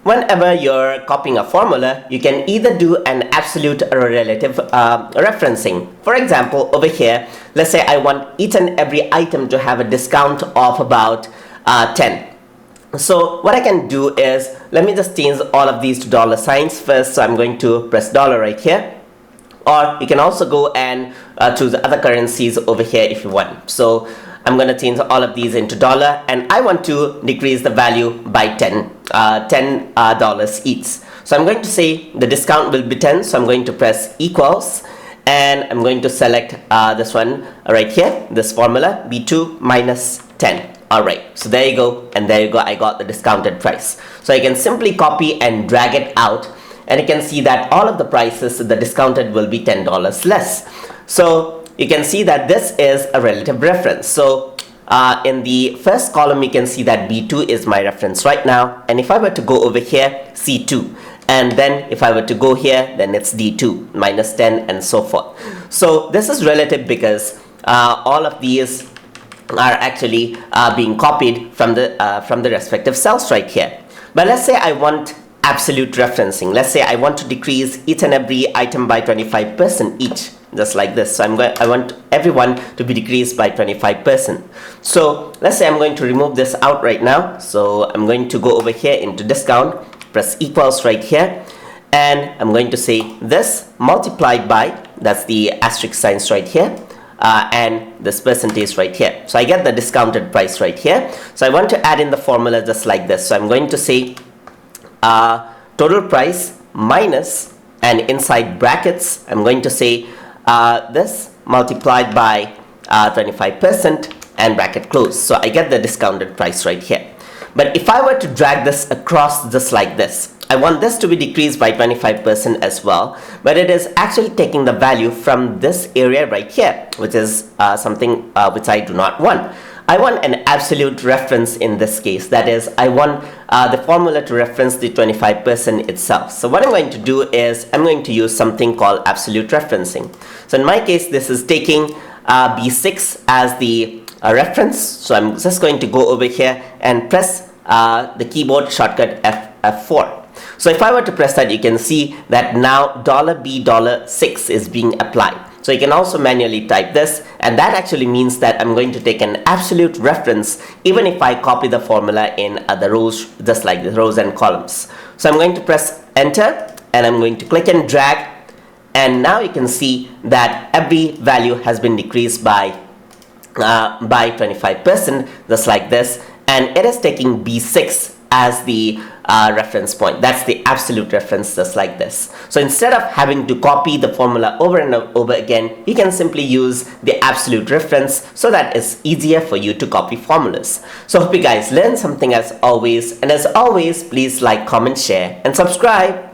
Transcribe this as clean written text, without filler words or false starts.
whenever you're copying a formula, you can either do an absolute or a relative referencing. For example, over here, let's say I want each and every item to have a discount of about 10. So what I can do is, let me just change all of these to dollar signs first. So I'm going to press dollar right here. Or you can also go and choose other currencies over here if you want. So I'm going to change all of these into dollar, and I want to decrease the value by $10 each. So I'm going to say the discount will be 10. So I'm going to press equals, and I'm going to select this one right here, this formula, B2 minus 10. Alright, so there you go, and there you go, I got the discounted price. So I can simply copy and drag it out, and you can see that all of the prices, the discounted will be $10 less. So you can see that this is a relative reference. So in the first column, you can see that B2 is my reference right now, and if I were to go over here, C2, and then if I were to go here, then it's D2 minus 10 and so forth. So this is relative because all of these are actually being copied from the respective cells right here. But let's say I want absolute referencing. Let's say I want to decrease each and every item by 25% each, just like this. So I want everyone to be decreased by 25%. So let's say I'm going to remove this out right now. So I'm going to go over here into discount, press equals right here, and I'm going to say this multiplied by, that's the asterisk signs right here, and this percentage right here. So I get the discounted price right here. So I want to add in the formula just like this. So I'm going to say total price minus, and inside brackets I'm going to say this multiplied by 25% and bracket close. So I get the discounted price right here. But if I were to drag this across just like this, I want this to be decreased by 25% as well, but it is actually taking the value from this area right here, which is something which I do not want. I want an absolute reference in this case. That is, I want the formula to reference the 25% itself. So what I'm going to do is, I'm going to use something called absolute referencing. So in my case, this is taking B6 as the reference. So I'm just going to go over here and press the keyboard shortcut F4. So if I were to press that, you can see that now $B$6 is being applied. So you can also manually type this, and that actually means that I'm going to take an absolute reference even if I copy the formula in the rows, just like the rows and columns. So I'm going to press enter, and I'm going to click and drag, and now you can see that every value has been decreased by 25%, just like this, and it is taking B6 as the reference point. That's the absolute reference, just like this. So instead of having to copy the formula over and over again, you can simply use the absolute reference, so that it's easier for you to copy formulas. So hope you guys learned something as always, and as always, please like, comment, share and subscribe.